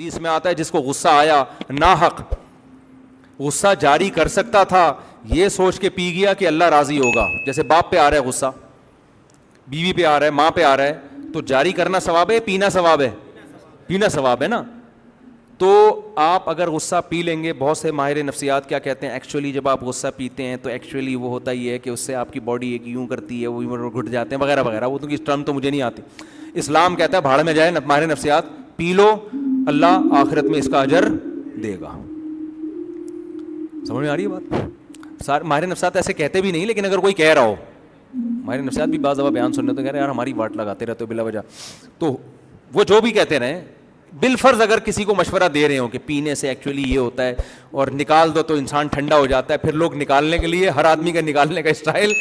حدیث میں آتا ہے جس کو غصہ آیا ناحق غصہ جاری کر سکتا تھا, یہ سوچ کے پی گیا کہ اللہ راضی ہوگا. جیسے باپ پہ آ رہا ہے غصہ, بیوی پہ آ رہا ہے, ماں پہ آ رہا ہے, تو جاری کرنا ثواب ہے, پینا ثواب ہے, پینا ثواب ہے نا. تو آپ اگر غصہ پی لیں گے, بہت سے ماہر نفسیات کیا کہتے ہیں, ایکچولی جب آپ غصہ پیتے ہیں تو ایکچولی وہ ہوتا ہی ہے کہ اس سے آپ کی باڈی ایک یوں کرتی ہے, وہ گھٹ جاتے ہیں وغیرہ وغیرہ, وہ تو کی ٹرم تو مجھے نہیں آتی. اسلام کہتا ہے بھاڑ میں جائے ماہر نفسیات, پی لو, اللہ آخرت میں اس کا اجر دے گا. سمجھ میں آ رہی ہے بات؟ ماہر نفسیات ایسے کہتے بھی نہیں, لیکن اگر کوئی کہہ رہا ہو, ماہر نفسیات بھی بعض دفعہ بیان سننے تو کہہ رہے ہیں یار ہماری واٹ لگاتے رہتے ہو بلا وجہ, تو وہ جو بھی کہتے رہیں, بالفرض اگر کسی کو مشورہ دے رہے ہو کہ پینے سے ایکچولی یہ ہوتا ہے اور نکال دو تو انسان ٹھنڈا ہو جاتا ہے, پھر لوگ نکالنے کے لیے ہر آدمی کا نکالنے کا اسٹائل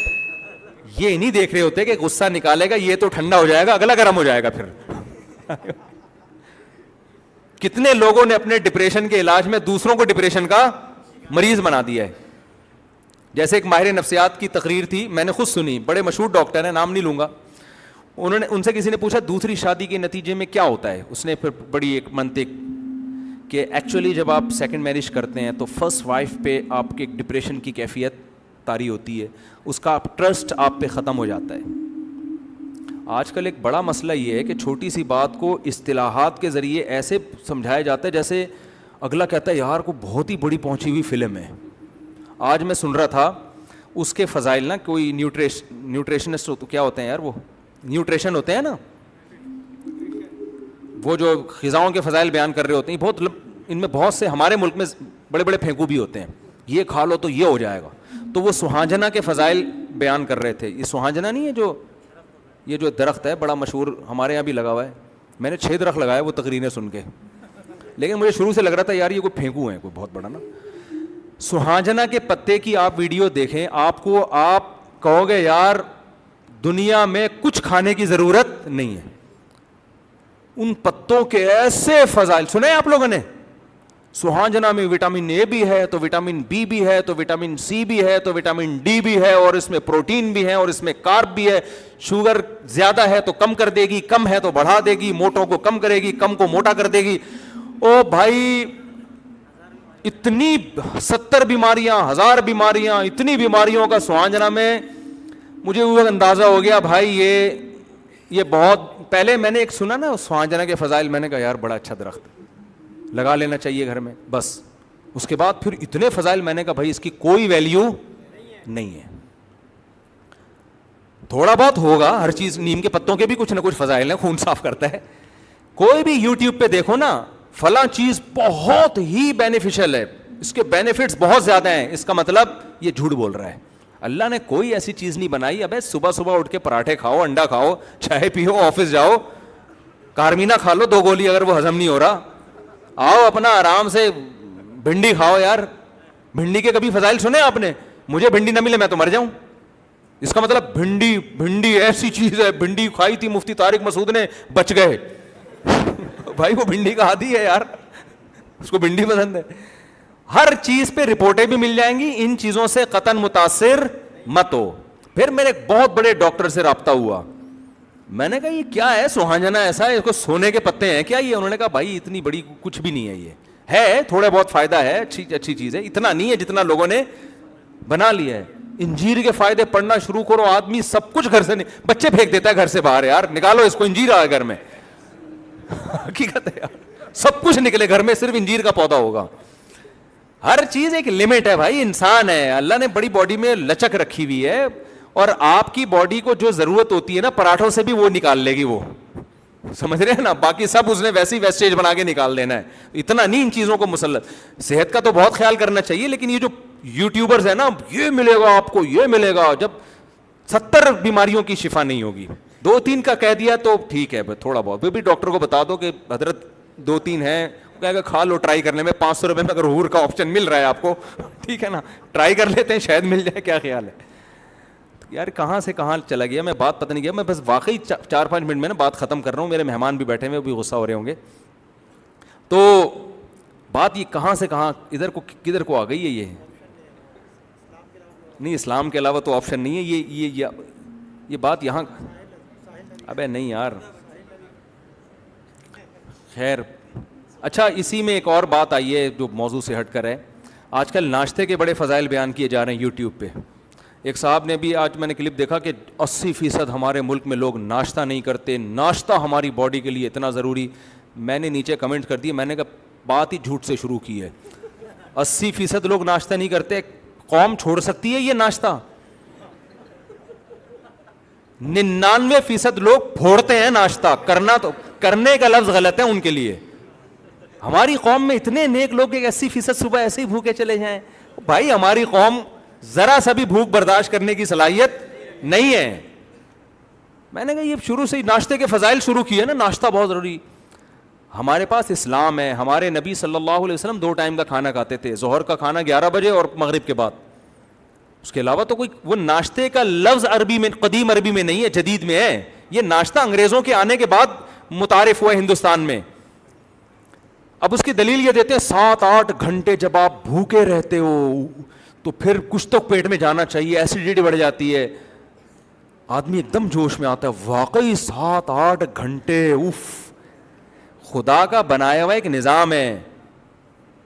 یہ نہیں دیکھ رہے ہوتے کہ غصہ نکالے گا یہ تو ٹھنڈا ہو جائے گا, اگلا گرم ہو جائے گا. پھر کتنے لوگوں نے اپنے ڈپریشن کے علاج میں دوسروں کو ڈپریشن کا مریض بنا دیا ہے. جیسے ایک ماہر نفسیات کی تقریر تھی, میں نے خود سنی, بڑے مشہور ڈاکٹر ہیں, نام نہیں لوں گا, ان سے کسی نے پوچھا دوسری شادی کے نتیجے میں کیا ہوتا ہے, اس نے پھر بڑی ایک منطق کہ ایکچولی جب آپ سیکنڈ میرج کرتے ہیں تو فرسٹ وائف پہ آپ کے ڈپریشن کی کیفیت طاری ہوتی ہے, اس کا ٹرسٹ آپ پہ ختم ہو جاتا ہے. آج کل ایک بڑا مسئلہ یہ ہے کہ چھوٹی سی بات کو اصطلاحات کے ذریعے ایسے سمجھایا جاتا ہے جیسے اگلا کہتا ہے یار کو بہت ہی بڑی پہنچی ہوئی فلم ہے. آج میں سن رہا تھا اس کے فضائل نا, کوئی نیوٹریشنسٹ کیا ہوتے ہیں یار, وہ نیوٹریشن ہوتے ہیں نا, وہ جو غذاؤں کے فضائل بیان کر رہے ہوتے ہیں, بہت ان میں بہت سے ہمارے ملک میں بڑے بڑے پھینکو بھی ہوتے ہیں, یہ کھا لو تو یہ ہو جائے گا. تو وہ سہاجنا کے فضائل بیان کر رہے تھے. یہ سہاجنا نہیں ہے جو یہ جو درخت ہے بڑا مشہور ہمارے یہاں بھی لگا ہوا ہے, میں نے 6 درخت لگائے وہ تقریریں سن کے, لیکن مجھے شروع سے لگ رہا تھا یار یہ کوئی پھینکو ہے کوئی بہت بڑا نا. سہاجنا کے پتے کی آپ ویڈیو دیکھیں, آپ کہو گے یار دنیا میں کچھ کھانے کی ضرورت نہیں ہے. ان پتوں کے ایسے فضائل سنے آپ لوگوں نے. سہاجنا میں وٹامن اے بھی ہے, تو وٹامن بی بھی ہے, تو وٹامن سی بھی ہے, تو وٹامن ڈی بھی ہے, اور اس میں پروٹین بھی ہے, اور اس میں کارب بھی ہے. شوگر زیادہ ہے تو کم کر دے گی, کم ہے تو بڑھا دے گی, موٹوں کو کم کرے گی, کم کو موٹا کر دے گی. او بھائی اتنی 70 بیماریاں, 1000 بیماریاں, اتنی بیماریوں کا سہاجنا میں. مجھے وہ اندازہ ہو گیا بھائی یہ بہت پہلے میں نے ایک سنا نا سہاجنا کے فضائل, میں نے کہا یار بڑا اچھا درخت لگا لینا چاہیے گھر میں, بس. اس کے بعد پھر اتنے فضائل, میں نے کہا بھائی اس کی کوئی ویلیو نہیں ہے. تھوڑا بہت ہوگا ہر چیز, نیم کے پتوں کے بھی کچھ نہ کچھ فضائل ہیں, خون صاف کرتا ہے. کوئی بھی یوٹیوب پہ دیکھو نا فلاں چیز بہت ہی بینیفیشل ہے, اس کے بینیفٹس بہت زیادہ ہیں, اس کا مطلب یہ جھوٹ بول رہا ہے. اللہ نے کوئی ایسی چیز نہیں بنائی. ابے صبح صبح اٹھ کے پراٹھے کھاؤ, انڈا کھاؤ, چائے پیو, آفس جاؤ, کارمینا کھا لو 2 گولی اگر وہ ہضم نہیں ہو رہا, آؤ اپنا آرام سے بھنڈی کھاؤ. یار بھنڈی کے کبھی فضائل سنے آپ نے؟ مجھے بھنڈی نہ ملے میں تو مر جاؤں. اس کا مطلب بھنڈی ایسی چیز ہے, بھنڈی کھائی تھی مفتی طارق مسعود نے, بچ گئے. بھائی وہ بھنڈی کا عادی ہے یار, اس کو بھنڈی پسند ہے. ہر چیز پہ رپورٹیں بھی مل جائیں گی, ان چیزوں سے قطعاً متاثر مت ہو. پھر میرے ایک بہت بڑے ڈاکٹر سے رابطہ ہوا, میں نے کہا یہ کیا ہے سہاجنا ایسا ہے, اس کو سونے کے پتے ہیں کیا یہ؟ انہوں نے کہا بھائی اتنی بڑی کچھ بھی نہیں ہے, یہ ہے تھوڑے بہت فائدہ ہے, اچھی چیز ہے, اتنا نہیں ہے جتنا لوگوں نے بنا لیا ہے. انجیر کے فائدے پڑھنا شروع کرو, آدمی سب کچھ گھر سے بچے پھینک دیتا ہے گھر سے باہر, یار نکالو اس کو, انجیر آ گھر میں. حقیقت ہے یار, سب کچھ نکلے گھر میں, صرف انجیر کا پودا ہوگا. ہر چیز ایک لمٹ ہے بھائی, انسان ہے, اللہ نے بڑی باڈی میں لچک رکھی ہوئی ہے, اور آپ کی باڈی کو جو ضرورت ہوتی ہے نا پراٹھوں سے بھی وہ نکال لے گی, وہ سمجھ رہے ہیں نا, باقی سب اس نے ویسی ویسٹیج بنا کے نکال دینا ہے. اتنا نہیں ان چیزوں کو مسلط. صحت کا تو بہت خیال کرنا چاہیے, لیکن یہ جو یوٹیوبرز ہیں نا, یہ ملے گا آپ کو, یہ ملے گا, جب 70 بیماریوں کی شفا نہیں ہوگی. 2-3 کا کہہ دیا تو ٹھیک ہے تھوڑا بہت, پھر بھی ڈاکٹر کو بتا دو کہ حضرت 2-3 ہیں, کہے گا کھا لو, ٹرائی کرنے میں 500 روپے میں اگر حور کا آپشن مل رہا ہے آپ کو, ٹھیک ہے نا, ٹرائی کر لیتے ہیں, شاید مل جائے. کیا خیال ہے یار, کہاں سے کہاں چلا گیا میں, بات پتہ نہیں گیا. میں بس واقعی 4-5 منٹ میں نا بات ختم کر رہا ہوں, میرے مہمان بھی بیٹھے ہوئے, وہ بھی غصہ ہو رہے ہوں گے. تو بات یہ کہاں سے کہاں ادھر کو کدھر کو آ گئی ہے. یہ نہیں, اسلام کے علاوہ تو آپشن نہیں ہے. یہ بات یہاں, ابے نہیں یار, خیر اچھا اسی میں ایک اور بات آئی ہے جو موضوع سے ہٹ کر ہے. آج کل ناشتے کے بڑے فضائل بیان کیے جا رہے ہیں یوٹیوب پہ. ایک صاحب نے بھی آج میں نے کلپ دیکھا کہ 80% ہمارے ملک میں لوگ ناشتہ نہیں کرتے, ناشتہ ہماری باڈی کے لیے اتنا ضروری. میں نے نیچے کمنٹ کر دیے, میں نے کہا بات ہی جھوٹ سے شروع کی ہے. 80% لوگ ناشتہ نہیں کرتے, قوم چھوڑ سکتی ہے یہ ناشتہ؟ 99% لوگ پھوڑتے ہیں ناشتہ. کرنا تو کرنے کا لفظ غلط ہے ان کے لیے. ہماری قوم میں اتنے نیک لوگ کہ 80% صبح ایسے ہی بھوکے چلے جائیں. بھائی ہماری قوم ذرا سا بھی بھوک برداشت کرنے کی صلاحیت نہیں ہے. میں نے کہا یہ شروع سے ہی ناشتے کے فضائل شروع کیے نا, ناشتہ بہت ضروری. ہمارے پاس اسلام ہے. ہمارے نبی صلی اللہ علیہ وسلم 2 ٹائم کا کھانا کھاتے تھے, ظہر کا کھانا 11 بجے اور مغرب کے بعد. اس کے علاوہ تو کوئی وہ ناشتے کا لفظ عربی میں, قدیم عربی میں نہیں ہے, جدید میں ہے. یہ ناشتہ انگریزوں کے آنے کے بعد متعارف ہوا ہے ہندوستان میں. اب اس کی دلیل یہ دیتے ہیں 7-8 گھنٹے جب آپ بھوکے رہتے ہو تو پھر کچھ تو پیٹ میں جانا چاہیے, ایسیڈیٹی بڑھ جاتی ہے. آدمی ایک دم جوش میں آتا ہے. واقعی 7-8 گھنٹے, اف, خدا کا بنایا ہوا ایک نظام ہے.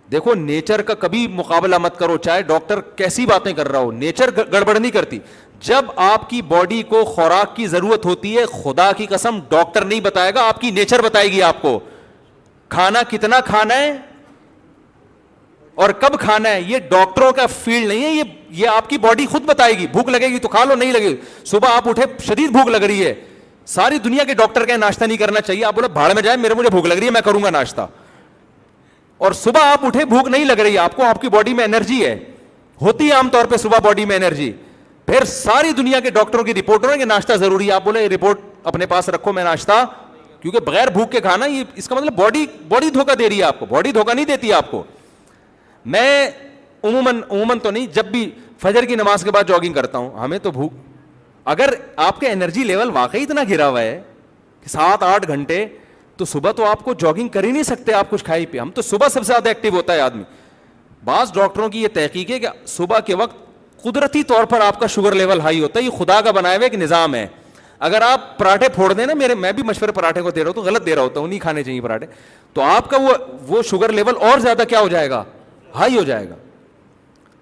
دیکھو نیچر کا کبھی مقابلہ مت کرو, چاہے ڈاکٹر کیسی باتیں کر رہا ہو, نیچر گڑبڑ نہیں کرتی. جب آپ کی باڈی کو خوراک کی ضرورت ہوتی ہے, خدا کی قسم ڈاکٹر نہیں بتائے گا, آپ کی نیچر بتائے گی آپ کو کھانا کتنا کھانا ہے اور کب کھانا ہے. یہ ڈاکٹروں کا فیلڈ نہیں ہے, یہ آپ کی باڈی خود بتائے گی. بھوک لگے گی تو کھا لو, نہیں لگے صبح آپ اٹھے شدید بھوک لگ رہی ہے, ساری دنیا کے ڈاکٹر کا ناشتہ نہیں کرنا چاہیے. آپ بولے بھاڑ میں جائے, مجھے بھوک لگ رہی ہے میں کروں گا ناشتہ. اور صبح آپ اٹھے بھوک نہیں لگ رہی آپ کو, آپ کی باڈی میں انرجی ہے, ہوتی ہے عام طور پہ صبح باڈی میں انرجی. پھر ساری دنیا کے ڈاکٹروں کی رپورٹ ہو رہی ہے کہ ناشتہ ضروری ہے. آپ بولے رپورٹ اپنے پاس رکھو, میں ناشتہ, کیونکہ بغیر بھوک کے کھانا, یہ اس کا مطلب باڈی دھوکہ دے رہی ہے آپ کو. باڈی دھوکہ نہیں دیتی آپ کو. میں عموماً تو نہیں, جب بھی فجر کی نماز کے بعد جاگنگ کرتا ہوں, ہمیں تو بھوک, اگر آپ کے انرجی لیول واقعی اتنا گرا ہوا ہے کہ 7-8 گھنٹے, تو صبح تو آپ کو جاگنگ کر ہی نہیں سکتے آپ کچھ کھائی پی. ہم تو صبح سب سے زیادہ ایکٹیو ہوتا ہے آدمی. بعض ڈاکٹروں کی یہ تحقیق ہے کہ صبح کے وقت قدرتی طور پر آپ کا شوگر لیول ہائی ہوتا ہے. یہ خدا کا بنایا ہوا ایک نظام ہے. اگر آپ پراٹھے پھوڑ دیں نا, میں بھی مشورے پراٹھے کو دے رہا ہوں تو غلط دے رہا ہوتا ہوں, نہیں کھانے چاہیے پراٹھے, تو آپ کا وہ شوگر لیول اور زیادہ کیا ہو جائے گا, ہائی ہو جائے گا.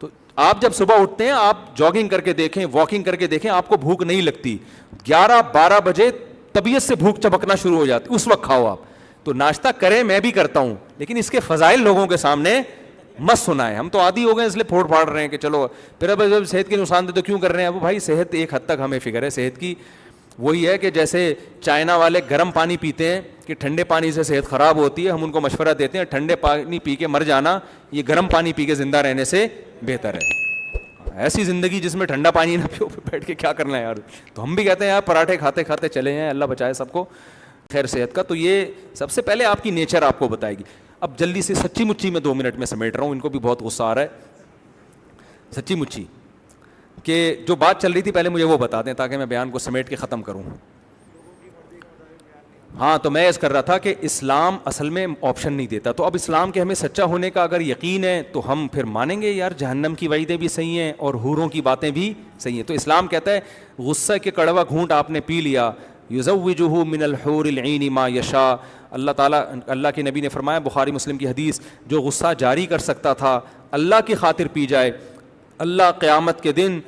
تو آپ جب صبح اٹھتے ہیں, آپ جاگنگ کر کے دیکھیں, واکنگ کر کے دیکھیں, آپ کو بھوک نہیں لگتی. 11-12 بجے طبیعت سے بھوک چپکنا شروع ہو جاتی, اس وقت کھاؤ آپ. تو ناشتہ کریں, میں بھی کرتا ہوں, لیکن اس کے فضائل لوگوں کے سامنے مت سنائیں. ہم تو عادی ہو گئے اس لیے پھوڑ پھاڑ رہے ہیں کہ چلو, پھر اب جب صحت کے نقصان دے تو کیوں کر رہے ہیں. اب بھائی صحت ایک حد تک ہمیں فکر ہے صحت کی. وہی ہے کہ جیسے چائنا والے گرم پانی پیتے ہیں کہ ٹھنڈے پانی سے صحت خراب ہوتی ہے, ہم ان کو مشورہ دیتے ہیں ٹھنڈے پانی پی کے مر جانا, یہ گرم پانی پی کے زندہ رہنے سے بہتر ہے. ایسی زندگی جس میں ٹھنڈا پانی نہ پیو, بیٹھ کے کیا کرنا ہے یار. تو ہم بھی کہتے ہیں یار پراٹھے کھاتے کھاتے چلے ہیں, اللہ بچائے سب کو خیر صحت کا. تو یہ سب سے پہلے آپ کی نیچر آپ کو بتائے گی. اب جلدی سے سچی مچی میں 2 منٹ میں سمیٹ رہا ہوں, ان کو بھی بہت غصہ آ رہا ہے. سچی مچی کہ جو بات چل رہی تھی پہلے مجھے وہ بتا دیں تاکہ میں بیان کو سمیٹ کے ختم کروں. ہاں, تو میں اس کر رہا تھا کہ اسلام اصل میں آپشن نہیں دیتا. تو اب اسلام کے ہمیں سچا ہونے کا اگر یقین ہے تو ہم پھر مانیں گے یار جہنم کی وعیدیں بھی صحیح ہیں اور حوروں کی باتیں بھی صحیح ہیں. تو اسلام کہتا ہے غصہ کے کڑوا گھونٹ آپ نے پی لیا, یزوجہ من الحور العین ما یشاء. اللہ تعالیٰ, اللہ کے نبی نے فرمایا, بخاری مسلم کی حدیث, جو غصہ جاری کر سکتا تھا اللہ کی خاطر پی جائے, اللہ قیامت کے دن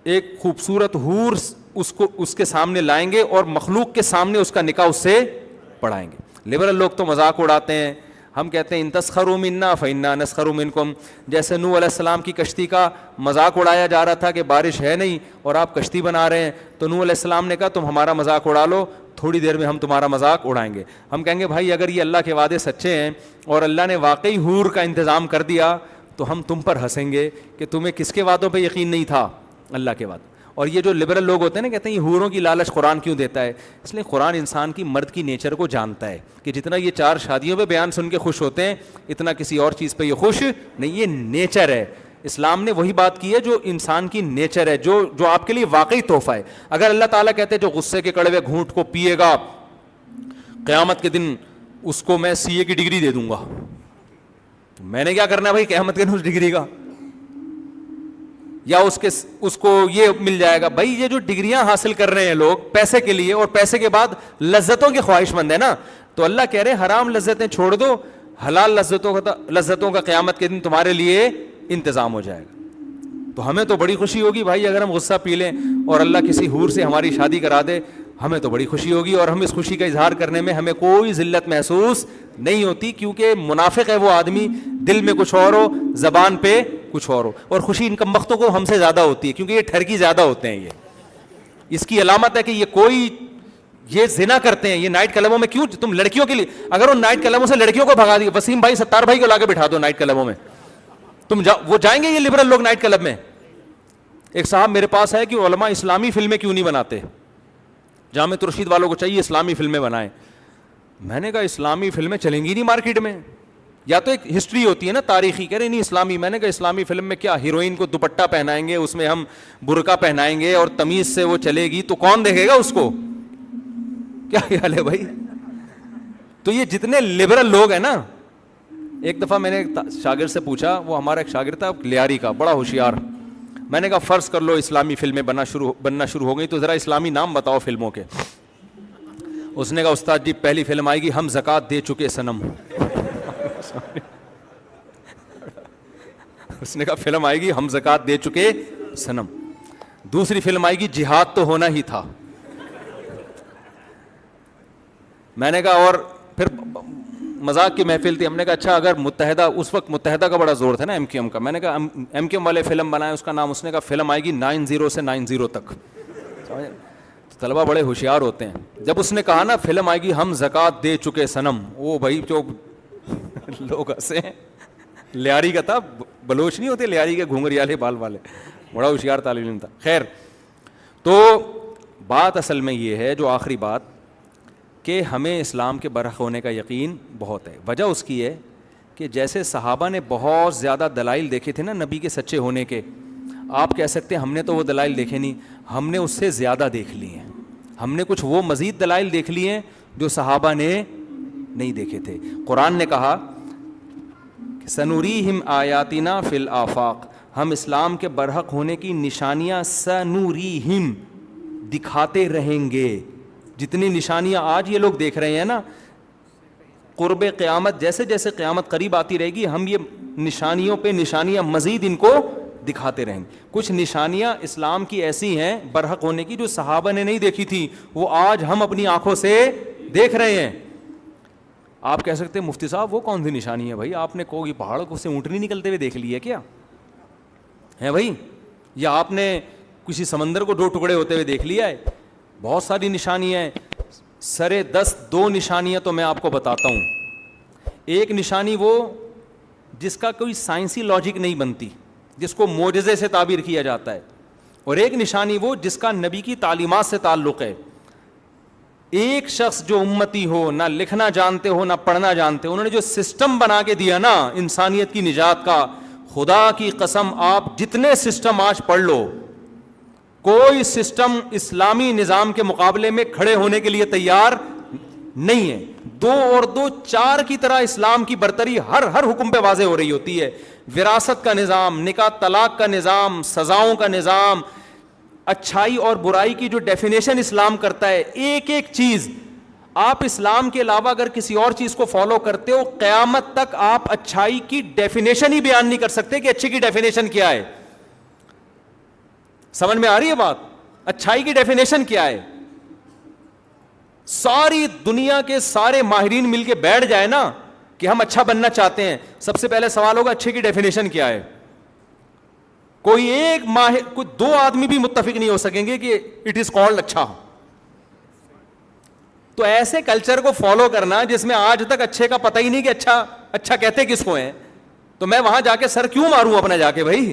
ایک خوبصورت حور اس کے سامنے لائیں گے اور مخلوق کے سامنے اس کا نکاح اس سے پڑھائیں گے. لبرل لوگ تو مذاق اڑاتے ہیں, ہم کہتے ہیں ان تسخروا منا فانا نسخر منکم. جیسے نوح علیہ السلام کی کشتی کا مذاق اڑایا جا رہا تھا کہ بارش ہے نہیں اور آپ کشتی بنا رہے ہیں, تو نوح علیہ السلام نے کہا تم ہمارا مذاق اڑا لو, تھوڑی دیر میں ہم تمہارا مذاق اڑائیں گے. ہم کہیں گے بھائی اگر یہ اللہ کے وعدے سچے ہیں اور اللہ نے واقعی حور کا انتظام کر دیا تو ہم تم پر ہنسیں گے کہ تمہیں کس کے وعدوں پہ یقین نہیں تھا, اللہ کے وعدے. اور یہ جو لبرل لوگ ہوتے ہیں نا, کہتے ہیں یہ حوروں کی لالچ قرآن کیوں دیتا ہے. اس لیے قرآن انسان کی مرد کی نیچر کو جانتا ہے کہ جتنا یہ 4 شادیوں پہ بیان سن کے خوش ہوتے ہیں اتنا کسی اور چیز پہ یہ خوش نہیں. یہ نیچر ہے. اسلام نے وہی بات کی ہے جو انسان کی نیچر ہے, جو آپ کے لیے واقعی تحفہ ہے. اگر اللہ تعالیٰ کہتے ہیں جو غصے کے کڑوے گھونٹ کو پیے گا قیامت کے دن اس کو میں CA کی ڈگری دے دوں گا, تو میں نے کیا کرنا ہے بھائی قیامت کے دن اس ڈگری کا. یا اس کو یہ مل جائے گا. بھائی یہ جو ڈگریاں حاصل کر رہے ہیں لوگ پیسے کے لیے, اور پیسے کے بعد لذتوں کے خواہش مند ہے نا, تو اللہ کہہ رہے ہیں حرام لذتیں چھوڑ دو, حلال لذتوں کا قیامت کے دن تمہارے لیے انتظام ہو جائے گا. تو ہمیں تو بڑی خوشی ہوگی بھائی اگر ہم غصہ پی لیں اور اللہ کسی حور سے ہماری شادی کرا دے, ہمیں تو بڑی خوشی ہوگی, اور ہم اس خوشی کا اظہار کرنے میں ہمیں کوئی ذلت محسوس نہیں ہوتی, کیونکہ منافق ہے وہ آدمی, دل میں کچھ اور ہو, زبان پہ کچھ اور ہو. اور خوشی ان کمبختوں کو ہم سے زیادہ ہوتی ہے, کیونکہ یہ ٹھرکی زیادہ ہوتے ہیں. یہ اس کی علامت ہے کہ یہ زنا کرتے ہیں. یہ نائٹ کلبوں میں کیوں, تم لڑکیوں کے لیے اگر ان نائٹ کلبوں سے لڑکیوں کو بھگا دی, وسیم بھائی ستار بھائی کو لا کے بٹھا دو نائٹ کلبوں میں, وہ جائیں گے یہ لبرل لوگ نائٹ کلب میں. ایک صاحب میرے پاس ہے کہ علماء اسلامی فلمیں کیوں نہیں بناتے, جامع رشید والوں کو چاہیے اسلامی فلمیں بنائیں. میں نے کہا اسلامی فلمیں چلیں گی نہیں مارکیٹ میں, یا تو ایک ہسٹری ہوتی ہے نا تاریخی, کہہ رہے نہیں اسلامی. میں نے کہا اسلامی فلم میں کیا ہیروئن کو دوپٹہ پہنائیں گے, اس میں ہم برقع پہنائیں گے اور تمیز سے وہ چلے گی, تو کون دیکھے گا اس کو, کیا خیال ہے بھائی. تو یہ جتنے لبرل لوگ ہیں نا, ایک دفعہ میں نے ایک شاگرد سے پوچھا, وہ ہمارا ایک شاگرد تھا لیاری کا, بڑا ہوشیار. میں نے کہا فرض کر لو اسلامی فلمیں بننا شروع ہو گئی, تو ذرا اسلامی نام بتاؤ فلموں کے. اس نے کہا استاد جی پہلی فلم آئے گی ہم زکوٰۃ دے چکے صنم. اس نے کہا فلم آئے گی ہم زکوٰۃ دے چکے صنم. دوسری فلم آئے گی جہاد تو ہونا ہی تھا. میں نے کہا, اور پھر مذاق کی محفل تھی, ہم نے کہا اچھا اگر متحدہ, اس وقت متحدہ کا بڑا زور تھا نا MQM کا, میں نے کہا MQM والے فلم بنائے, اس کا نام, اس نے کہا فلم آئے گی 90 سے 90 تک. طلبہ بڑے ہوشیار ہوتے ہیں. جب اس نے کہا نا فلم آئے گی ہم زکوٰۃ دے چکے صنم, وہ بھائی جو لوگ ہنسے, لیاری کا تھا, بلوچ نہیں ہوتے لیاری کے گھونگریالے بال والے, بڑا ہوشیار طالب علم تھا. خیر, تو بات اصل میں یہ ہے, جو آخری بات, کہ ہمیں اسلام کے برحق ہونے کا یقین بہت ہے. وجہ اس کی ہے کہ جیسے صحابہ نے بہت زیادہ دلائل دیکھے تھے نا نبی کے سچے ہونے کے, آپ کہہ سکتے ہیں ہم نے تو وہ دلائل دیکھے نہیں, ہم نے اس سے زیادہ دیکھ لی ہیں. ہم نے کچھ وہ مزید دلائل دیکھ لی ہیں جو صحابہ نے نہیں دیکھے تھے. قرآن نے کہا سنوریہم آیاتنا فی الآفاق, ہم اسلام کے برحق ہونے کی نشانیاں سنوریہم دکھاتے رہیں گے. جتنی نشانیاں آج یہ لوگ دیکھ رہے ہیں نا, قرب قیامت جیسے جیسے قیامت قریب آتی رہے گی, ہم یہ نشانیوں پہ نشانیاں مزید ان کو دکھاتے رہیں گے. کچھ نشانیاں اسلام کی ایسی ہیں برحق ہونے کی جو صحابہ نے نہیں دیکھی تھی, وہ آج ہم اپنی آنکھوں سے دیکھ رہے ہیں. آپ کہہ سکتے ہیں مفتی صاحب وہ کون سی نشانی ہے بھائی, آپ نے کوئی پہاڑ کو سے اونٹنی نکلتے ہوئے دیکھ لی ہے کیا ہے بھائی, یا آپ نے کسی سمندر کو 2 ٹکڑے ہوتے ہوئے دیکھ لیا ہے. بہت ساری نشانیاں ہیں, سرے 2 نشانیاں تو میں آپ کو بتاتا ہوں. ایک نشانی وہ جس کا کوئی سائنسی لاجک نہیں بنتی, جس کو معجزے سے تعبیر کیا جاتا ہے, اور ایک نشانی وہ جس کا نبی کی تعلیمات سے تعلق ہے. ایک شخص جو امتی ہو, نہ لکھنا جانتے ہو نہ پڑھنا جانتے ہو, انہوں نے جو سسٹم بنا کے دیا نا انسانیت کی نجات کا, خدا کی قسم آپ جتنے سسٹم آج پڑھ لو, کوئی سسٹم اسلامی نظام کے مقابلے میں کھڑے ہونے کے لیے تیار نہیں ہے. 2 اور 2 4 کی طرح اسلام کی برتری ہر حکم پہ واضح ہو رہی ہوتی ہے. وراثت کا نظام, نکاح طلاق کا نظام, سزاؤں کا نظام, اچھائی اور برائی کی جو ڈیفینیشن اسلام کرتا ہے, ایک ایک چیز. آپ اسلام کے علاوہ اگر کسی اور چیز کو فالو کرتے ہو, قیامت تک آپ اچھائی کی ڈیفینیشن ہی بیان نہیں کر سکتے کہ اچھے کی ڈیفینیشن کیا ہے. سمجھ میں آ رہی ہے بات؟ اچھائی کی ڈیفینیشن کیا ہے؟ ساری دنیا کے سارے ماہرین مل کے بیٹھ جائے نا کہ ہم اچھا بننا چاہتے ہیں, سب سے پہلے سوال ہوگا اچھے کی ڈیفینیشن کیا ہے. کوئی ایک کوئی 2 آدمی بھی متفق نہیں ہو سکیں گے کہ اٹ از کالڈ اچھا. تو ایسے کلچر کو فالو کرنا جس میں آج تک اچھے کا پتہ ہی نہیں کہ اچھا کہتے کس کو ہیں, تو میں وہاں جا کے سر کیوں ماروں اپنا جا کے بھائی.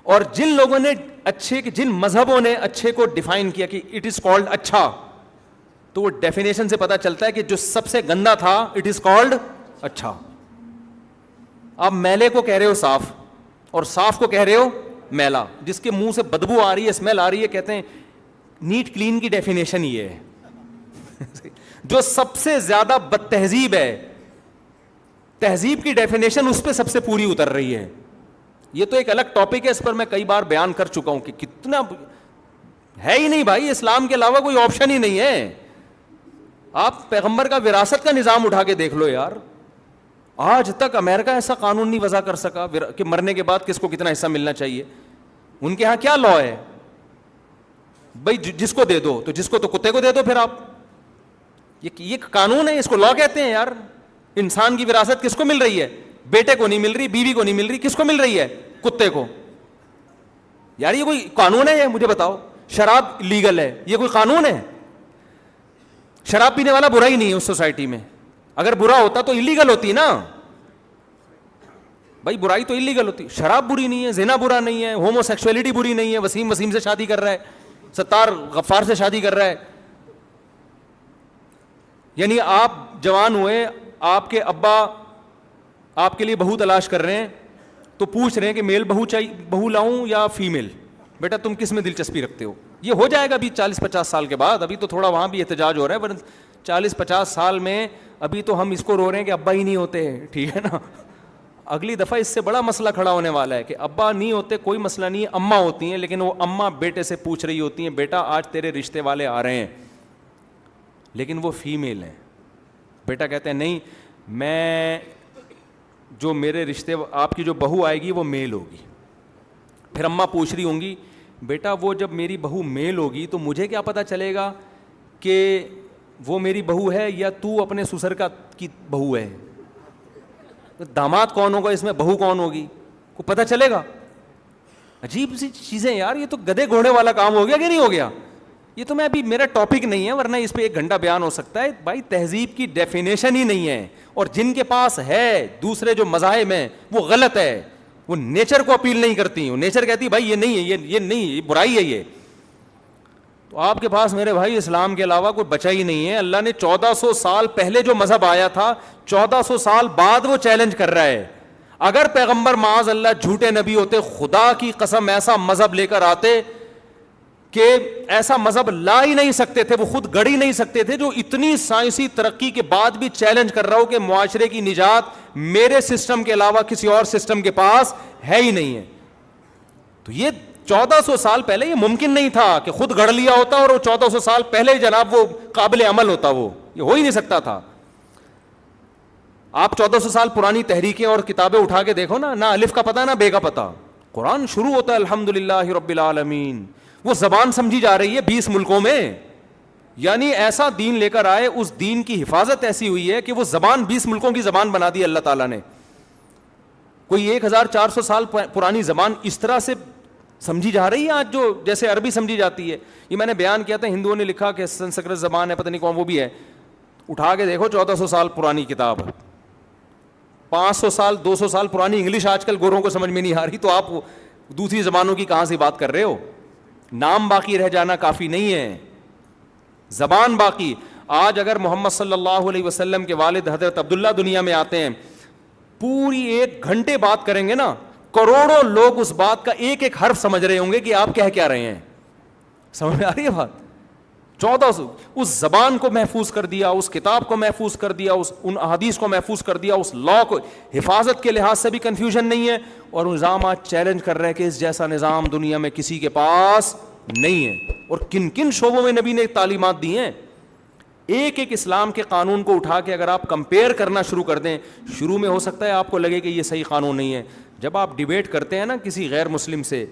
اور جن لوگوں نے جن مذہبوں نے اچھے کو ڈیفائن کیا کہ اٹ از کالڈ اچھا, تو وہ ڈیفینیشن سے پتا چلتا ہے کہ جو سب سے گندا تھا اٹ از کالڈ اچھا. آپ میلے کو کہہ رہے ہو صاف, اور صاف کو کہہ رہے ہو میلا. جس کے منہ سے بدبو آ رہی ہے, اسمیل آ رہی ہے, کہتے ہیں نیٹ کلین کی ڈیفینیشن یہ ہے. جو سب سے زیادہ بد تہذیب ہے, تہذیب کی ڈیفینیشن اس پہ سب سے پوری اتر رہی ہے. یہ تو ایک الگ ٹاپک ہے, اس پر میں کئی بار بیان کر چکا ہوں کہ کتنا ہے ہی نہیں بھائی, اسلام کے علاوہ کوئی آپشن ہی نہیں ہے. آپ پیغمبر کا وراثت کا نظام اٹھا کے دیکھ لو یار, آج تک امریکہ ایسا قانون نہیں وضع کر سکا کہ مرنے کے بعد کس کو کتنا حصہ ملنا چاہیے. ان کے ہاں کیا لا ہے بھائی, جس کو دے دو تو جس کو تو کتے کو دے دو. پھر آپ یہ قانون ہے, اس کو لا کہتے ہیں یار. انسان کی وراثت کس کو مل رہی ہے؟ بیٹے کو نہیں مل رہی, بیوی کو نہیں مل رہی, کس کو مل رہی ہے؟ کتے کو. یار یہ کوئی قانون ہے؟ یہ مجھے بتاؤ. شراب لیگل ہے, یہ کوئی قانون ہے؟ شراب پینے والا برا ہی نہیں ہے اس سوسائٹی میں, اگر برا ہوتا تو الیگل ہوتی نا بھائی, برائی تو الیگل ہوتی. شراب بری نہیں ہے, زنا برا نہیں ہے, ہومو سیکسولیٹی بری نہیں ہے, وسیم سے شادی کر رہا ہے, ستار غفار سے شادی کر رہا ہے. یعنی آپ جوان ہوئے, آپ کے ابا آپ کے لیے بہو تلاش کر رہے ہیں, تو پوچھ رہے ہیں کہ میل بہو چاہیے, بہو لاؤں یا فیمیل؟ بیٹا تم کس میں دلچسپی رکھتے ہو؟ یہ ہو جائے گا ابھی 40-50 سال کے بعد. ابھی تو تھوڑا وہاں بھی احتجاج ہو رہا ہے, پر 40-50 سال میں ابھی تو ہم اس کو رو رہے ہیں کہ ابا ہی نہیں ہوتے, ٹھیک ہے نا. اگلی دفعہ اس سے بڑا مسئلہ کھڑا ہونے والا ہے کہ ابا نہیں ہوتے, کوئی مسئلہ نہیں ہے, اماں ہوتی ہیں. لیکن وہ اماں بیٹے سے پوچھ رہی ہوتی ہیں, بیٹا آج تیرے رشتے والے آ رہے ہیں لیکن وہ فیمیل ہیں. بیٹا کہتے ہیں نہیں, میں جو میرے رشتے, آپ کی جو بہو آئے گی وہ میل ہوگی. پھر اماں پوچھ رہی ہوں گی, بیٹا وہ جب میری بہو میل ہوگی تو مجھے کیا پتہ چلے گا کہ وہ میری بہو ہے یا تو اپنے سسر کی بہو ہے؟ داماد کون ہوگا اس میں, بہو کون ہوگی, کو پتہ چلے گا؟ عجیب سی چیزیں یار. یہ تو گدھے گھوڑے والا کام ہو گیا کہ نہیں ہو گیا؟ یہ تو میں ابھی, میرا ٹاپک نہیں ہے, ورنہ اس پہ 1 گھنٹہ بیان ہو سکتا ہے. بھائی تہذیب کی ڈیفینیشن ہی نہیں ہے, اور جن کے پاس ہے دوسرے جو مذاہب ہیں وہ غلط ہے. وہ نیچر کو اپیل نہیں کرتی, وہ نیچر کہتی بھائی یہ نہیں ہے, یہ نہیں, یہ برائی ہے یہ. تو آپ کے پاس میرے بھائی اسلام کے علاوہ کوئی بچا ہی نہیں ہے. اللہ نے 1400 سال پہلے جو مذہب آیا تھا, 1400 سال بعد وہ چیلنج کر رہا ہے. اگر پیغمبر معاذ اللہ جھوٹے نبی ہوتے, خدا کی قسم ایسا مذہب لے کر آتے کہ ایسا مذہب لا ہی نہیں سکتے تھے, وہ خود گڑ ہی نہیں سکتے تھے, جو اتنی سائنسی ترقی کے بعد بھی چیلنج کر رہا ہو کہ معاشرے کی نجات میرے سسٹم کے علاوہ کسی اور سسٹم کے پاس ہے ہی نہیں ہے. تو یہ 1400 سال پہلے یہ ممکن نہیں تھا کہ خود گڑھ لیا ہوتا اور وہ 1400 سال پہلے جناب وہ قابل عمل ہوتا, وہ یہ ہو ہی نہیں سکتا تھا. آپ 1400 سال پرانی تحریکیں اور کتابیں اٹھا کے دیکھو نا, نہ الف کا پتہ نہ بے کا پتہ. قرآن شروع ہوتا ہے الحمدللہ رب العالمین, وہ زبان سمجھی جا رہی ہے 20 ملکوں میں. یعنی ایسا دین لے کر آئے, اس دین کی حفاظت ایسی ہوئی ہے کہ وہ زبان 20 ملکوں کی زبان بنا دی اللہ تعالیٰ نے. کوئی 1400 سال پرانی زبان اس طرح سے سمجھی جا رہی ہے آج, جو جیسے عربی سمجھی جاتی ہے. یہ میں نے بیان کیا تھا, ہندوؤں نے لکھا کہ سنسکرت زبان ہے, پتہ نہیں کون, وہ بھی ہے. اٹھا کے دیکھو 1400 سال پرانی کتاب, 500 سال 200 سال پرانی انگلش آج کل گوروں کو سمجھ میں نہیں آ رہی, تو آپ دوسری زبانوں کی کہاں سے بات کر رہے ہو؟ نام باقی رہ جانا کافی نہیں ہے, زبان باقی. آج اگر محمد صلی اللہ علیہ وسلم کے والد حضرت عبداللہ دنیا میں آتے ہیں, پوری 1 گھنٹے بات کریں گے نا, کروڑوں لوگ اس بات کا ایک ایک حرف سمجھ رہے ہوں گے کہ آپ کہہ کیا رہے ہیں. سمجھ میں آ رہی ہے بات؟ 1400 اس زبان کو محفوظ کر دیا, اس کتاب کو محفوظ کر دیا, ان احادیث کو محفوظ کر دیا, اس لا کو, حفاظت کے لحاظ سے بھی کنفیوژن نہیں ہے. اور نظام آج چیلنج کر رہے ہیں کہ اس جیسا نظام دنیا میں کسی کے پاس نہیں ہے. اور کن کن شعبوں میں نبی نے تعلیمات دی ہیں. ایک ایک اسلام کے قانون کو اٹھا کے اگر آپ کمپیئر کرنا شروع کر دیں, شروع میں ہو سکتا ہے آپ کو لگے کہ یہ صحیح قانون نہیں ہے. جب آپ ڈیبیٹ کرتے ہیں نا کسی غیر مسلم سے,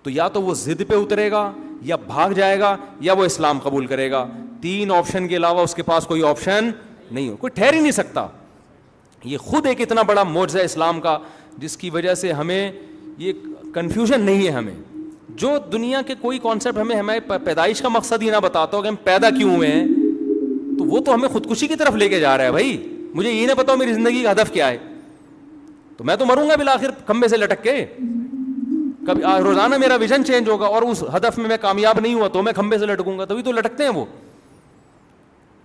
تو یا تو وہ ضد پہ اترے گا, یا بھاگ جائے گا, یا وہ اسلام قبول کرے گا. 3 آپشن کے علاوہ اس کے پاس کوئی آپشن نہیں ہو, کوئی ٹھہر ہی نہیں سکتا. یہ خود ایک اتنا بڑا معجزہ اسلام کا, جس کی وجہ سے ہمیں یہ کنفیوژن نہیں ہے. ہمیں جو دنیا کے کوئی کانسیپٹ ہمیں پیدائش کا مقصد ہی نہ بتاتا ہو کہ ہم پیدا کیوں ہوئے ہیں, تو وہ تو ہمیں خودکشی کی طرف لے کے جا رہا ہے. بھائی مجھے یہ نہ پتا میری زندگی کا ہدف کیا ہے, تو میں تو مروں گا بالآخر کھمبے سے لٹک کے. کبھی روزانہ میرا ویژن چینج ہوگا, اور اس ہدف میں کامیاب نہیں ہوا تو میں کھمبے سے لٹکوں گا. تبھی تو لٹکتے ہیں وہ,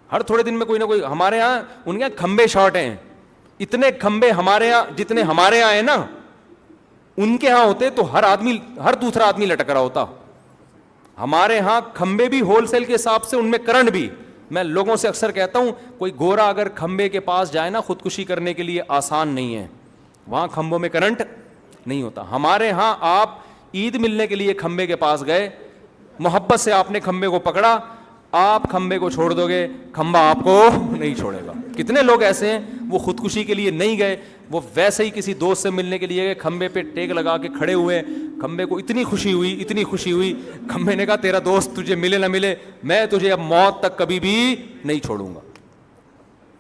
ہر تھوڑے دن میں کوئی نہ کوئی. ہمارے ہاں ان کے کھمبے شارٹ ہیں, اتنے کھمبے ہمارے ہاں جتنے ہمارے یہاں ہیں نا, ان کے ہاں ہوتے تو ہر دوسرا آدمی لٹک رہا ہوتا. ہمارے ہاں کھمبے بھی ہول سیل کے حساب سے, ان میں کرنٹ بھی. میں لوگوں سے اکثر کہتا ہوں, کوئی گورا اگر کھمبے کے پاس جائے نا خودکشی کرنے کے لیے, آسان نہیں ہے. وہاں کھمبوں میں کرنٹ نہیں ہوتا. ہمارے ہاں آپ عید ملنے کے لیے کھمبے کے پاس گئے, محبت سے آپ نے کھمبے کو پکڑا, آپ کھمبے کو چھوڑ دو گے, کھمبا آپ کو نہیں چھوڑے گا. کتنے لوگ ایسے ہیں وہ خودکشی کے لیے نہیں گئے, وہ ویسے ہی کسی دوست سے ملنے کے لیے گئے, کھمبے پہ ٹیک لگا کے کھڑے ہوئے, کھمبے کو اتنی خوشی ہوئی, کھمبے نے کہا تیرا دوست تجھے ملے نہ ملے میں تجھے اب موت تک کبھی بھی نہیں چھوڑوں گا.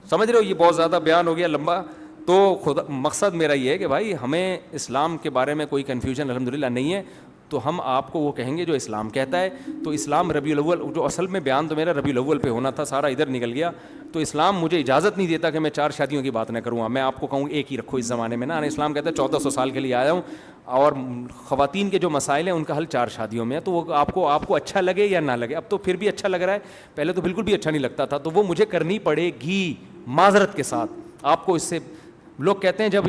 سمجھ رہے ہو, یہ بہت زیادہ بیان ہو گیا لمبا. تو مقصد میرا یہ ہے کہ بھائی ہمیں اسلام کے بارے میں کوئی کنفیوژن الحمدللہ نہیں ہے, تو ہم آپ کو وہ کہیں گے جو اسلام کہتا ہے. تو اسلام ربیع الاول, جو اصل میں بیان تو میرا ربیع الاول پہ ہونا تھا, سارا ادھر نکل گیا. تو اسلام مجھے اجازت نہیں دیتا کہ میں 4 شادیوں کی بات نہ کروں. میں آپ کو کہوں ایک ہی رکھو اس زمانے میں نا. اسلام کہتا ہے 1400 سال کے لیے آیا ہوں, اور خواتین کے جو مسائل ہیں ان کا حل 4 شادیوں میں ہے. تو وہ آپ کو اچھا لگے یا نہ لگے, اب تو پھر بھی اچھا لگ رہا ہے, پہلے تو بالکل بھی اچھا نہیں لگتا تھا, تو وہ مجھے کرنی پڑے گی معذرت کے ساتھ. آپ کو اس سے لوگ کہتے ہیں جب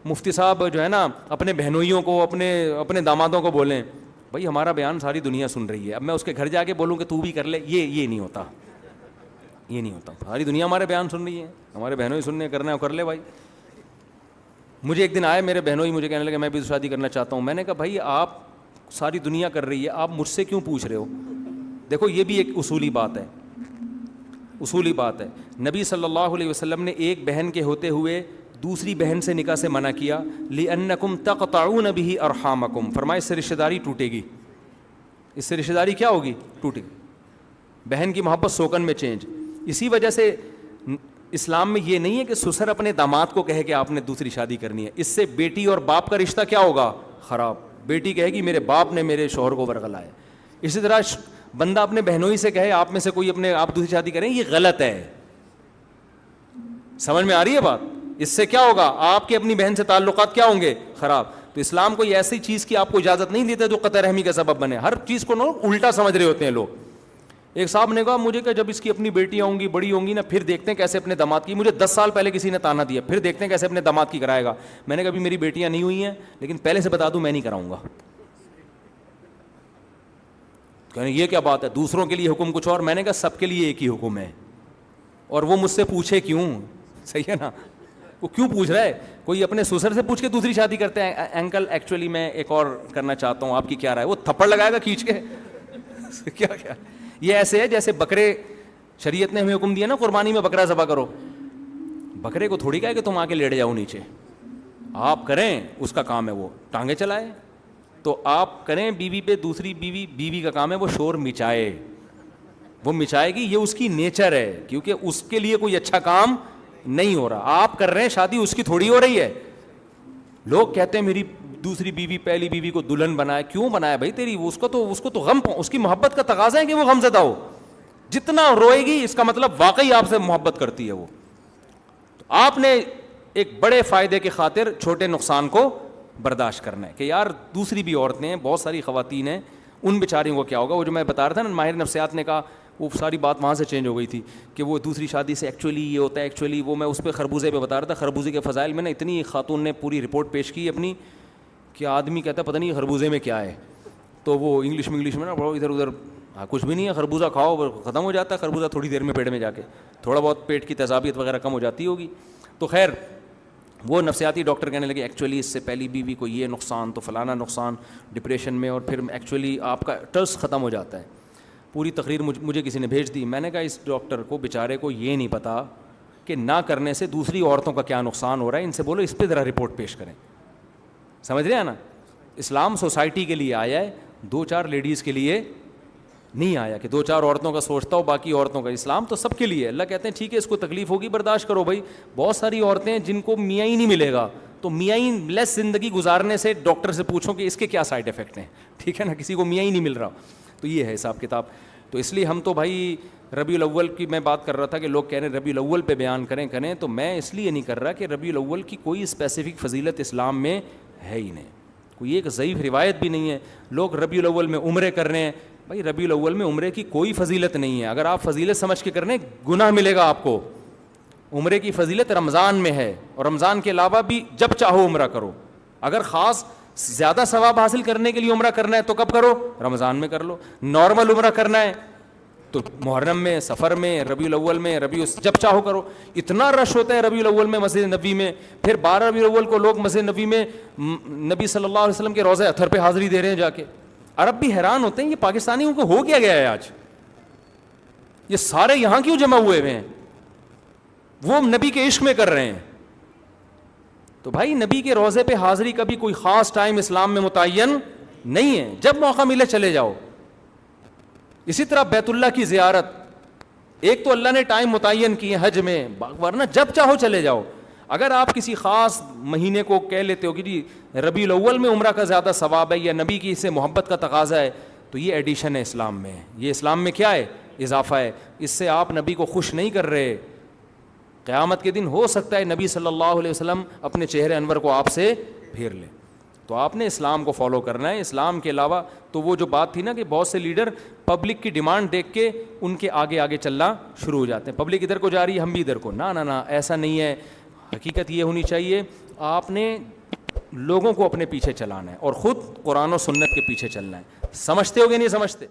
مفتی صاحب جو ہے نا اپنے بہنوئیوں کو, اپنے دامادوں کو بولیں بھائی ہمارا بیان ساری دنیا سن رہی ہے, اب میں اس کے گھر جا کے بولوں کہ تو بھی کر لے, یہ نہیں ہوتا, یہ نہیں ہوتا. ساری دنیا ہمارے بیان سن رہی ہے, ہمارے بہنوئی سننے کرنا ہے کر لے بھائی. مجھے ایک دن آئے میرے بہنوئی, مجھے کہنے لگے میں بھی شادی کرنا چاہتا ہوں. میں نے کہا بھائی آپ ساری دنیا کر رہی ہے, آپ مجھ سے کیوں پوچھ رہے ہو؟ دیکھو یہ بھی ایک اصولی بات ہے, اصولی بات ہے. نبی صلی اللہ علیہ وسلم نے ایک بہن کے ہوتے ہوئے دوسری بہن سے نکاح سے منع کیا, لِأَنَّكُمْ تَقْطَعُونَ بِهِ أَرْحَامَكُمْ, فرمایا اس سے رشتہ داری ٹوٹے گی, اس سے رشتہ داری کیا ہوگی, ٹوٹے گی. بہن کی محبت سوکن میں چینج. اسی وجہ سے اسلام میں یہ نہیں ہے کہ سسر اپنے داماد کو کہے کہ آپ نے دوسری شادی کرنی ہے, اس سے بیٹی اور باپ کا رشتہ کیا ہوگا, خراب. بیٹی کہے گی میرے باپ نے میرے شوہر کو ورغلایا. اسی طرح بندہ اپنے بہنوئی سے کہے آپ میں سے کوئی آپ دوسری شادی کریں, یہ غلط ہے. سمجھ میں آ رہی ہے بات؟ اس سے کیا ہوگا, آپ کے اپنی بہن سے تعلقات کیا ہوں گے, خراب. تو اسلام کوئی ایسی چیز کی آپ کو اجازت نہیں دیتا جو قطع رحمی کا سبب بنے. ہر چیز کو الٹا سمجھ رہے ہوتے ہیں لوگ. ایک صاحب نے کہا مجھے کہ جب اس کی اپنی بیٹیاں ہوں گی, بڑی ہوں گی نا, پھر دیکھتے ہیں کیسے اپنے داماد کی. مجھے 10 سال پہلے کسی نے تانا دیا, پھر دیکھتے ہیں کیسے اپنے داماد کی کرائے گا. میں نے کہا ابھی میری بیٹیاں نہیں ہوئی ہیں, لیکن پہلے سے بتا دوں میں نہیں کراؤں گا. کہنے یہ کیا بات ہے, دوسروں کے لیے حکم کچھ اور. میں نے کہا سب کے لیے ایک ہی حکم ہے, اور وہ مجھ سے پوچھے کیوں. صحیح ہے نا, وہ کیوں پوچھ رہا ہے. کوئی اپنے سسر سے پوچھ کے دوسری شادی کرتے ہیں, انکل ایکچولی میں ایک اور کرنا چاہتا ہوں, آپ کی کیا رائے. وہ تھپڑ لگائے گا کھینچ کے. کیا کیا یہ ایسے ہے جیسے بکرے, شریعت نے ہمیں حکم دیا نا قربانی میں بکرا ذبح کرو. بکرے کو تھوڑی کہا کہ تم آ کے لیٹ جاؤ نیچے, آپ کریں, اس کا کام ہے وہ ٹانگیں چلائے. تو آپ کریں بیوی پہ, دوسری بیوی کا کام ہے وہ شور مچائے, وہ مچائے گی, یہ اس کی نیچر ہے, کیونکہ اس کے لیے کوئی اچھا کام نہیں ہو رہا. آپ کر رہے ہیں شادی, اس کی تھوڑی ہو رہی ہے. لوگ کہتے ہیں میری دوسری بیوی پہلی بیوی کو دلہن بنایا. کیوں بنایا بھائی, تیری اس کو تو غم, اس کی محبت کا تقاضا ہے کہ وہ غم زدہ ہو. جتنا روئے گی اس کا مطلب واقعی آپ سے محبت کرتی ہے وہ. تو آپ نے ایک بڑے فائدے کی خاطر چھوٹے نقصان کو برداشت کرنا ہے کہ یار دوسری بھی عورتیں ہیں, بہت ساری خواتین ہیں, ان بیچاریوں کو کیا ہوگا. وہ جو میں بتا رہا تھا نا, ماہر نفسیات نے کہا, وہ ساری بات وہاں سے چینج ہو گئی تھی کہ وہ دوسری شادی سے ایکچولی یہ ہوتا ہے. ایکچولی وہ میں اس پہ خربوزے پہ بتا رہا تھا, خربوزے کے فضائل میں نا اتنی خاتون نے پوری رپورٹ پیش کی اپنی, کہ آدمی کہتا ہے پتہ نہیں خربوزے میں کیا ہے. تو وہ انگلش میں نا بڑا ادھر ادھر, کچھ بھی نہیں ہے, خربوزہ کھاؤ ختم ہو جاتا ہے خربوزہ تھوڑی دیر میں پیٹ میں جا کے, تھوڑا بہت پیٹ کی تیزابیت وغیرہ کم ہو جاتی ہوگی. تو خیر وہ نفسیاتی ڈاکٹر کہنے لگے ایکچولی اس سے پہلی بیوی کو یہ نقصان, تو فلانا نقصان, ڈپریشن میں, اور پھر ایکچولی آپ کا ٹرس ختم ہو جاتا ہے. پوری تقریر مجھے کسی نے بھیج دی. میں نے کہا اس ڈاکٹر کو بیچارے کو یہ نہیں پتا کہ نہ کرنے سے دوسری عورتوں کا کیا نقصان ہو رہا ہے. ان سے بولو اس پہ ذرا رپورٹ پیش کریں. سمجھ رہے ہیں نا, اسلام سوسائٹی کے لیے آیا ہے, 2-4 لیڈیز کے لیے نہیں آیا کہ 2-4 عورتوں کا سوچتا ہو باقی عورتوں کا. اسلام تو سب کے لیے. اللہ کہتے ہیں ٹھیک ہے اس کو تکلیف ہوگی برداشت کرو بھائی. بہت ساری عورتیں ہیں جن کو میاں ہی نہیں ملے گا, تو میاں ہی لیس زندگی گزارنے سے ڈاکٹر سے پوچھو کہ اس کے کیا سائڈ افیکٹ ہیں. ٹھیک ہے نا, کسی کو میاں ہی نہیں مل رہا. تو یہ ہے حساب کتاب. تو اس لیے ہم تو بھائی ربیع الاول کی میں بات کر رہا تھا کہ لوگ کہہ رہے ہیں ربیع الاول پہ بیان کریں, تو میں اس لیے نہیں کر رہا کہ ربیع الاول کی کوئی اسپیسیفک فضیلت اسلام میں ہے ہی نہیں, کوئی ایک ضعیف روایت بھی نہیں ہے. لوگ ربیع الاول میں عمرے کر رہے ہیں, بھائی ربیع الاول میں عمرے کی کوئی فضیلت نہیں ہے. اگر آپ فضیلت سمجھ کے کرنے, گناہ ملے گا آپ کو. عمرے کی فضیلت رمضان میں ہے, اور رمضان کے علاوہ بھی جب چاہو عمرہ کرو. اگر خاص زیادہ ثواب حاصل کرنے کے لیے عمرہ کرنا ہے تو کب کرو, رمضان میں کر لو. نارمل عمرہ کرنا ہے تو محرم میں, سفر میں, ربیع الاول میں, جب چاہو کرو. اتنا رش ہوتا ہے ربیع الاول میں مسجد نبوی میں. پھر 12 ربیع الاول کو لوگ مسجد نبوی میں نبی صلی اللہ علیہ وسلم کے روضہ اطہر پہ حاضری دے رہے ہیں جا کے. عرب بھی حیران ہوتے ہیں یہ پاکستانیوں کو ہو کیا گیا ہے آج, یہ سارے یہاں کیوں جمع ہوئے ہوئے ہیں, وہ نبی کے عشق میں کر رہے ہیں. تو بھائی نبی کے روضے پہ حاضری کا بھی کوئی خاص ٹائم اسلام میں متعین نہیں ہے, جب موقع ملے چلے جاؤ. اسی طرح بیت اللہ کی زیارت, ایک تو اللہ نے ٹائم متعین کیے حج میں, ورنہ جب چاہو چلے جاؤ. اگر آپ کسی خاص مہینے کو کہہ لیتے ہو کہ جی ربیع الاول میں عمرہ کا زیادہ ثواب ہے یا نبی کی اس سے محبت کا تقاضا ہے, تو یہ ایڈیشن ہے اسلام میں, یہ اسلام میں کیا ہے, اضافہ ہے. اس سے آپ نبی کو خوش نہیں کر رہے. قیامت کے دن ہو سکتا ہے نبی صلی اللہ علیہ وسلم اپنے چہرے انور کو آپ سے پھیر لیں. تو آپ نے اسلام کو فالو کرنا ہے. اسلام کے علاوہ تو وہ جو بات تھی نا کہ بہت سے لیڈر پبلک کی ڈیمانڈ دیکھ کے ان کے آگے آگے چلنا شروع ہو جاتے ہیں. پبلک ادھر کو جا رہی ہے ہم بھی ادھر کو, نہ ایسا نہیں ہے. حقیقت یہ ہونی چاہیے آپ نے لوگوں کو اپنے پیچھے چلانا ہے اور خود قرآن و سنت کے پیچھے چلنا ہے. سمجھتے ہو گے نہیں سمجھتے؟